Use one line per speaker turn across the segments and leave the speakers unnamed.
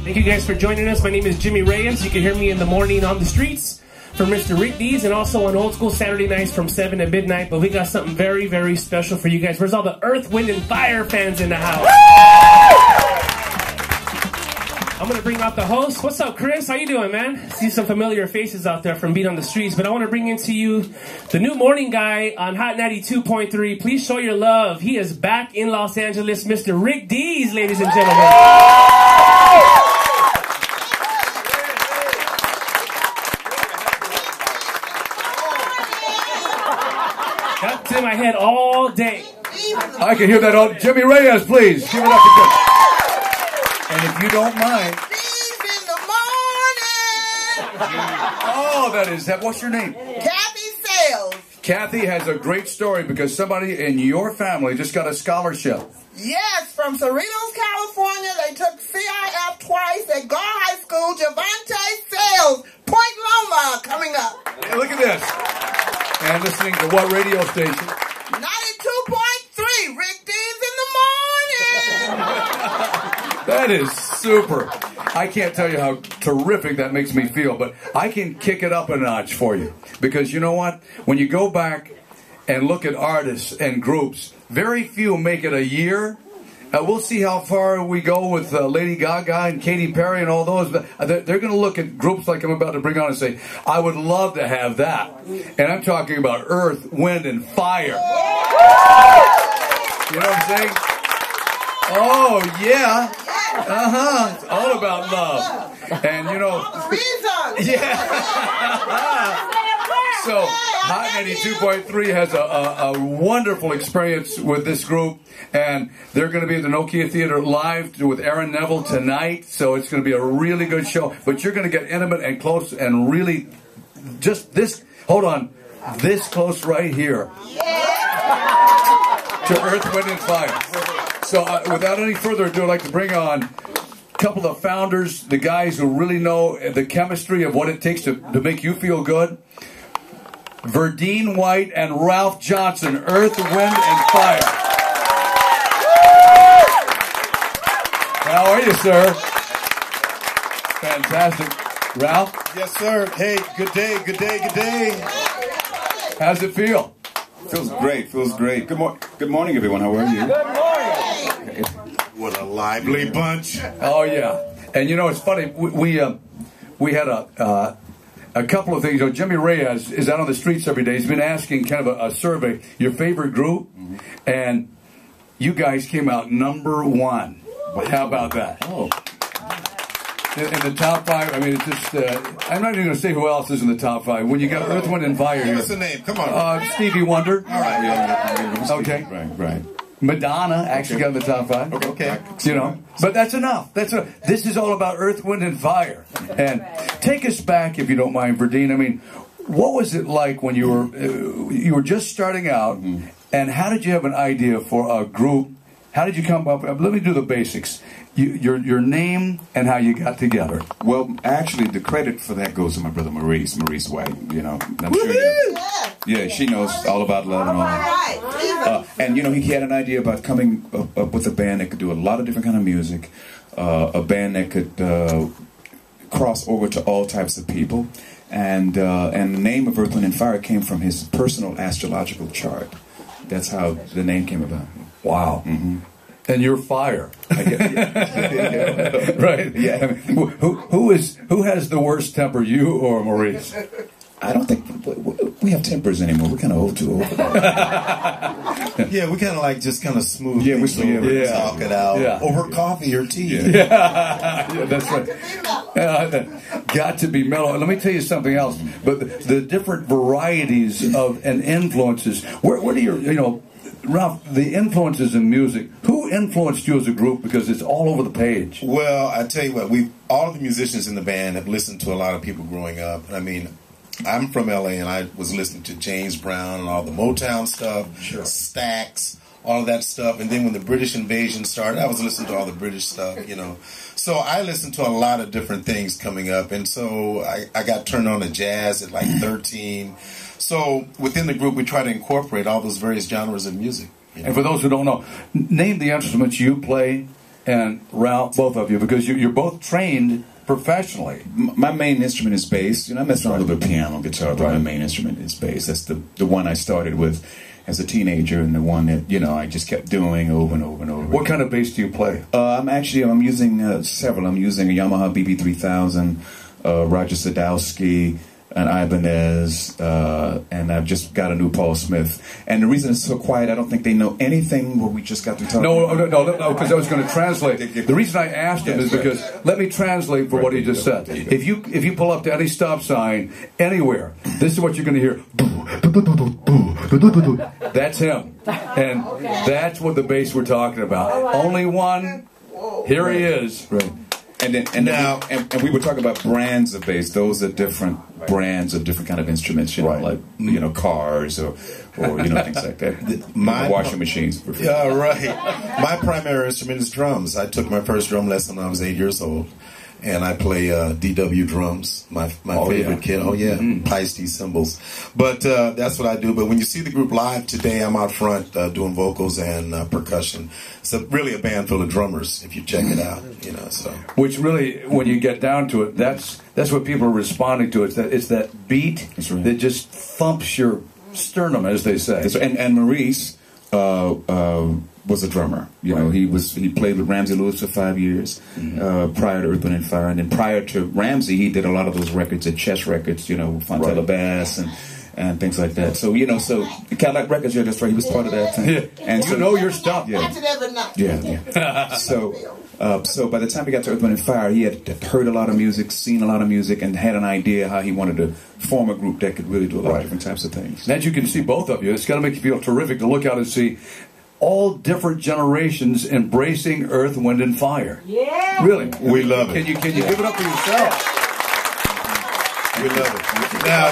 Thank you guys for joining us. My name is Jimmy Reyes. You can hear me in the morning on the streets for Mr. Rick Dees, and also on old school Saturday nights from 7 to midnight. But we got something very, very special for you guys. Where's all the Earth, Wind, and Fire fans in the house? I'm going to bring out the host. What's up, Chris? How you doing, man? See some familiar faces out there from Beat on the Streets. But I want to bring into you the new morning guy on Hot 92.3. Please show your love. He is back in Los Angeles, Mr. Rick Dees, ladies and gentlemen. That's in my head all day.
I can hear that all. Jimmy Reyes, please. Give it up to Jimmy. And if you don't mind.
Dees in the morning.
Oh, that is that. What's your name?
Kathy Sales.
Kathy has a great story because somebody in your family just got a scholarship.
Yes, from Cerritos, California. They took CIF twice at Gar High School. Javante Sales, Point Loma, coming up.
Hey, look at this. And listening to what radio station?
92.3, Rick Dees in the morning.
That is super. I can't tell you how terrific that makes me feel, but I can kick it up a notch for you. Because you know what? When you go back and look at artists and groups, very few make it a year. We'll see how far we go with Lady Gaga and Katy Perry and all those. They're going to look at groups like I'm about to bring on and say, I would love to have that. And I'm talking about Earth, Wind, and Fire. You know what I'm saying? Oh, yeah. Uh-huh. It's all about love. And, you know. Yeah. So, Hot 92.3 has a wonderful experience with this group. And they're going to be at the Nokia Theater live with Aaron Neville tonight. So it's going to be a really good show. But you're going to get intimate and close and really just this, hold on, this close right here to Earth, Wind, and Fire. So without any further ado, I'd like to bring on a couple of founders, the guys who really know the chemistry of what it takes to make you feel good. Verdine White and Ralph Johnson, Earth, Wind, and Fire. How are you, sir? Fantastic. Ralph?
Yes, sir. Hey, good day, good day, good day.
How's it feel?
Feels great, feels great. Good morning, everyone. How are you?
Good morning.
What a lively bunch.
Oh, yeah. And, you know, it's funny. We had a couple of things. You know, Jimmy Reyes is out on the streets every day. He's been asking kind of a survey, your favorite group, and you guys came out #1. How about that?
Oh.
In the top 5, I mean, it's just, I'm not even going to say who else is in the top 5. When you got Earth, Wind, and Fire here.
Give us a name, come on.
Stevie Wonder.
All right. Yeah.
Okay.
Right.
Madonna actually got in the top 5.
Okay.
You know, but that's enough. This is all about Earth, Wind, and Fire. And take us back, if you don't mind, Verdine. I mean, what was it like when you were just starting out, and how did you have an idea for a group? How did you come up? Let me do the basics. Your name and how you got together.
Well, actually, the credit for that goes to my brother Maurice White. You know, I'm sure you know. Yeah, she knows all about love and all that. And you know, he had an idea about coming up with a band that could do a lot of different kind of music, a band that could cross over to all types of people, and the name of Earth, Wind, and Fire came from his personal astrological chart. That's how the name came about.
Wow. And you're fire.
Right?
Yeah. I mean, who has the worst temper, you or Maurice?
I don't think we have tempers anymore. We're kind of too old for that.
Yeah, we kind of like just kind of smooth.
Yeah, we
talk it out over coffee or tea.
Yeah, that's right. Got to be mellow. Let me tell you something else. But the different varieties of and influences. Where do you Ralph, the influences in music, who influenced you as a group? Because it's all over the page.
Well, I tell you what, all of the musicians in the band have listened to a lot of people growing up. I mean, I'm from LA and I was listening to James Brown and all the Motown stuff, Stax, all of that stuff. And then when the British invasion started, I was listening to all the British stuff, you know. So I listened to a lot of different things coming up. And so I got turned on to jazz at like 13. So within the group, we try to incorporate all those various genres of music. You know?
And for those who don't know, name the instruments you play and Ralph, both of you, because you're both trained professionally.
My main instrument is bass. You know, I mess around a little bit piano, guitar, but my main instrument is bass. That's the one I started with as a teenager, and the one that, you know, I just kept doing over and over and over.
What kind of bass do you play?
I'm using several. I'm using a Yamaha BB3000, Roger Sadowski, an Ibanez, and I've just got a new Paul Smith. And the reason it's so quiet, I don't think they know anything what we just got through talking about.
No, because I was going to translate. The reason I asked him is because, let me translate for what he just said. If you pull up to any stop sign, anywhere, this is what you're going to hear. That's him. And that's what the bass we're talking about. Only one. Here he is.
Right. And we were talking about brands of bass. Those are different brands of different kind of instruments, you know, like, you know, cars or you know, things like that. My washing machines.
Yeah, right. My primary instrument is drums. I took my first drum lesson when I was 8 years old, and I play DW drums. My favorite kit. Oh yeah, Pisces cymbals. But that's what I do. But when you see the group live today, I'm out front doing vocals and percussion. It's really a band full of drummers. If you check it out, you know. So
which really, when you get down to it, that's what people are responding to. It's that beat that just thumps your sternum, as they say.
And Maurice was a drummer. You know, he played with Ramsey Lewis for 5 years prior to Earth, Wind and Fire, and then prior to Ramsey, he did a lot of those records at Chess Records. You know, Fontella Bass and things like that. So, you know, so Cadillac Records, yeah, that's right. He was part of that. And
you know your stuff.
Watch it every night.
Yeah. So by the time he got to Earth, Wind and Fire, he had heard a lot of music, seen a lot of music, and had an idea how he wanted to form a group that could really do a lot of different types of things.
And as you can see, both of you, it's got to make you feel terrific to look out and see all different generations embracing Earth, Wind, and Fire.
Yeah.
Really.
We love it.
Can you give it up for yourself?
We love it. Now,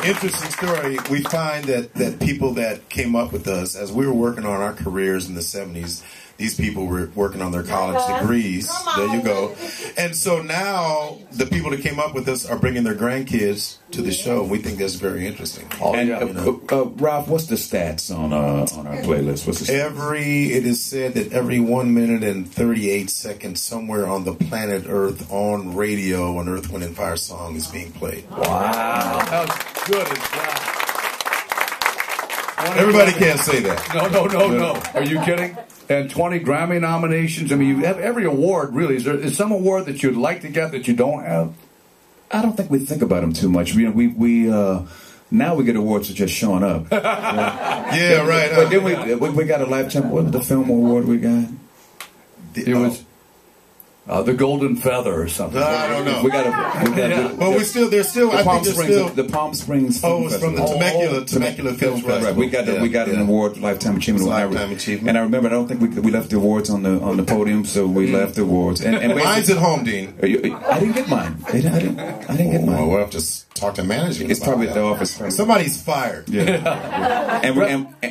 interesting story. We find that people that came up with us, as we were working on our careers in the 70s, these people were working on their college degrees. There you go. And so now the people that came up with us are bringing their grandkids to the show. We think that's very interesting.
Ralph, what's the stats on our playlist? What's the stats?
It is said that every 1 minute and 38 seconds somewhere on the planet Earth on radio, an Earth, Wind, and Fire song is being played.
Wow. That was good as that.
Everybody can't say that.
No. Are you kidding? And 20 Grammy nominations. I mean, you have every award, really. Is some award that you'd like to get that you don't have?
I don't think we think about them too much. We now we get awards for just showing up.
Yeah, right.
But then we got a lifetime. What was the film award we got?
It was the Golden Feather or something.
I don't know.
We got
but there's still. I think there's still
the Palm Springs.
Oh, it's from the Temecula Film Festival.
Right. We got an award, Lifetime Achievement.
Lifetime Achievement.
And I remember, I don't think we left the awards on the podium, so we left the awards. And
mine's at home, Dean.
I didn't get mine. I didn't get mine.
Well, we'll have to talk to management.
It's probably at the office.
Somebody's fired.
Yeah.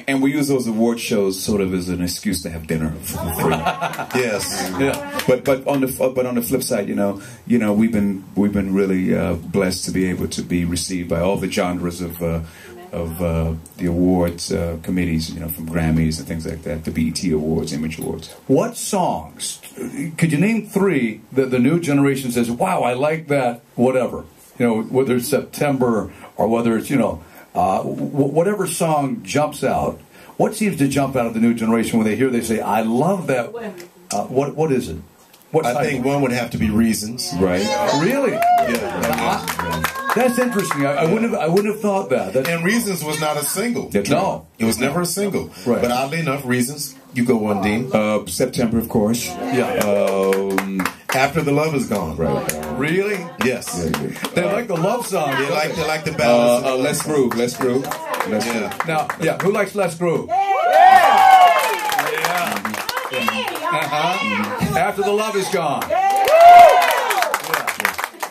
And we use those award shows sort of as an excuse to have dinner for free.
Yes.
Yeah. But on the flip side, you know, we've been really blessed to be able to be received by all the genres of the awards committees, you know, from Grammys and things like that, the BET Awards, Image Awards.
What songs? Could you name three that the new generation says, "Wow, I like that"? Whatever, you know, whether it's September or whether it's, you know, whatever song jumps out. What seems to jump out of the new generation when they hear? They say, "I love that." What is it?
I think one would have to be Reasons.
Right.
Really?
Yeah.
That's interesting. I wouldn't have thought that.
And Reasons was not a single.
No.
It was never a single.
Right.
But oddly enough, Reasons, you go one, Dean.
September, of course.
Yeah.
After the Love Is Gone.
Right.
Really?
Yes.
They like the love song.
They like the ballads.
Let's Groove.
Now, who likes Let's Groove? After the Love Is Gone.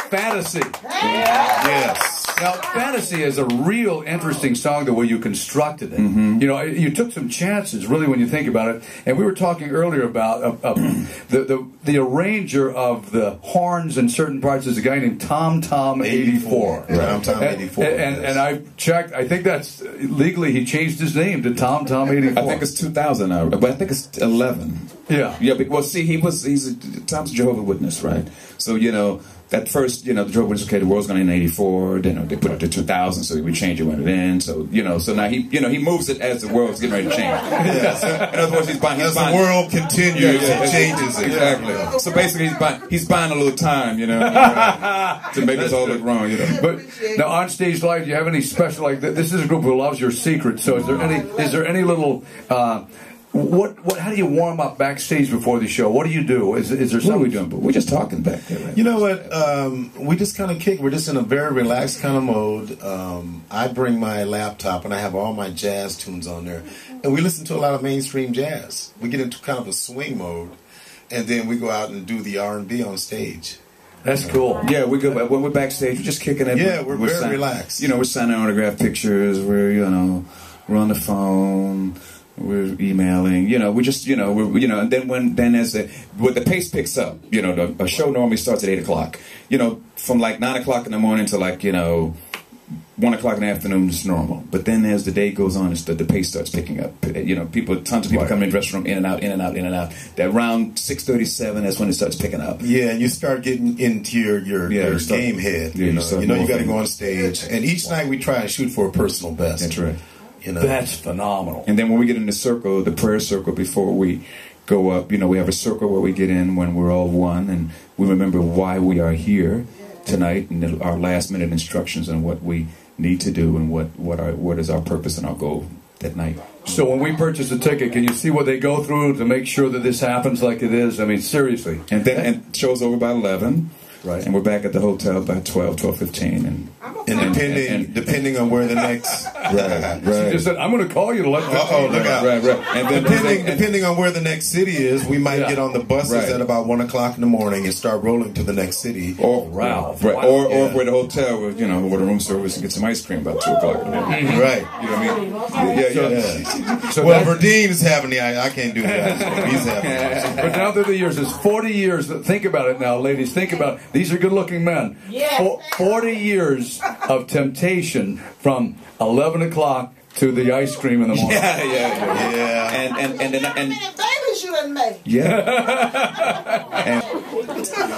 Fantasy.
Yes.
Now, Fantasy is a real interesting song, the way you constructed it. You know, you took some chances, really, when you think about it. And we were talking earlier about the arranger of the horns in certain parts is a guy named Tom 84.
Right. Tom 84.
And I checked. I think that's legally he changed his name to Tom 84.
I think it's 2000 now, but I think it's 11.
Yeah.
Yeah, because see, he's Tom's a Jehovah's Witness, right? So, you know, at first, you know, the Jehovah's Witness, okay, the world's going to end in 84, then they put it to 2000, so we change it when it ends. So, you know, so now he moves it as the world's getting ready to change. Yes. In other words,
as the world continues, it changes it.
Exactly. So basically, he's buying a little time, you know, to make us all look wrong, you know.
But now, on stage live, do you have any special, like, this is a group who loves your secrets, so is there any little, how do you warm up backstage before the show? What do you do? Is there something
we doing? But we're just talking back there, right?
You know what? We just kind of kick. We're just in a very relaxed kind of mode. I bring my laptop and I have all my jazz tunes on there, and we listen to a lot of mainstream jazz. We get into kind of a swing mode, and then we go out and do the R&B on stage.
That's cool.
Yeah, we go when we're backstage. We're just kicking it.
Yeah, we're very relaxed.
You know, we're signing autograph pictures. We're on the phone. We're emailing, you know. We just, you know, and then when the pace picks up, you know, a show normally starts at 8 o'clock. You know, from like 9 o'clock in the morning to like 1 o'clock in the afternoon is normal. But then as the day goes on, the pace starts picking up. You know, tons of people come in the dressing room, in and out, in and out, in and out. That around 6:37, that's when it starts picking up.
Yeah, and you start getting into your game head. Yeah, you know, you got to go on stage, and each night we try and shoot for a personal best.
That's right.
You know?
That's phenomenal.
And then when we get in the circle, the prayer circle, before we go up, you know, we have a circle where we get in when we're all one, and we remember why we are here tonight, and our last minute instructions on what we need to do and what is our purpose and our goal that night.
So when we purchase a ticket, can you see what they go through to make sure that this happens like it is? I mean, seriously.
And then show's over by 11.
Right.
And we're back at the hotel by 12:15, and
depending on where the next
She just said, "I'm going to call you to let you know."
Look out.
Right. And then
depending on where the next city is, we might get on the buses at about 1 o'clock in the morning and start rolling to the next city.
Or if we're at a hotel, where the room service and get some ice cream about 2 o'clock in the morning.
Right.
You know what I mean?
So Verdeen is having I can't do that. He's having the
But now through the years, it's 40 years. Think about it now, ladies. Think about it. These are good-looking men.
Yeah.
40 years of temptation from 11 o'clock to the ice cream in the morning.
Yeah.
And babies you done made.
Yeah.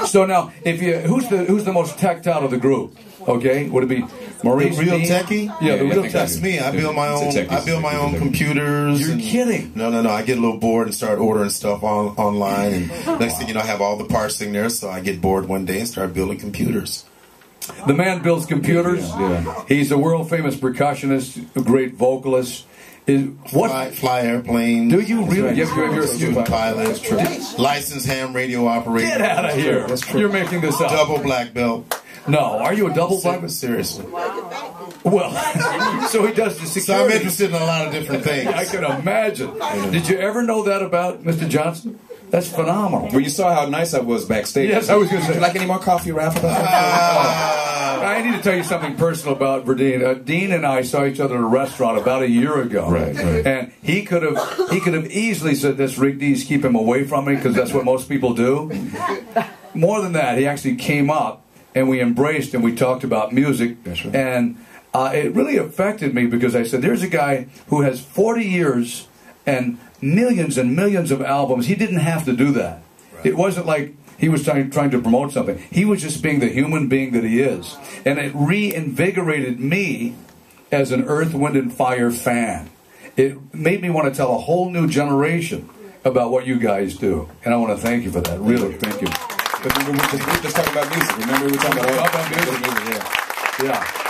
So now, who's the most teched out of the group? Okay, would it be Maurice?
The real
Dees?
techie?
Yeah, the real techie.
That's me. I build my own computers.
You're kidding?
No. I get a little bored and start ordering stuff online, and next thing you know, I have all the parts in there. So I get bored one day and start building computers.
The man builds computers.
Yeah.
He's a world famous percussionist, a great vocalist.
Fly airplanes.
Do you really?
You're a student pilot. Licensed ham radio operator.
Get out of here!
That's true.
You're making this up.
Double black belt.
No, are you a double black belt?
Seriously.
Well, so he does the security.
So I'm interested in a lot of different things.
I can imagine. Did you ever know that about Mr. Johnson? That's phenomenal.
Well, you saw how nice I was backstage.
Yes, I was going to say.
Would you like any more coffee, Ralph?
I need to tell you something personal about Verdeen. Dean and I saw each other at a restaurant about a year ago.
Right.
And he could have easily said, "This Rick Dees, keep him away from me," because that's what most people do. More than that, he actually came up and we embraced and we talked about music.
That's right.
And it really affected me because I said, there's a guy who has 40 years and millions of albums. He didn't have to do that. Right. It wasn't like he was trying to promote something. He was just being the human being that he is. And it reinvigorated me as an Earth, Wind, and Fire fan. It made me want to tell a whole new generation about what you guys do. And I want to thank you for that. Really, thank you.
But we were just talking about music. Remember we were talking about music.
Yeah.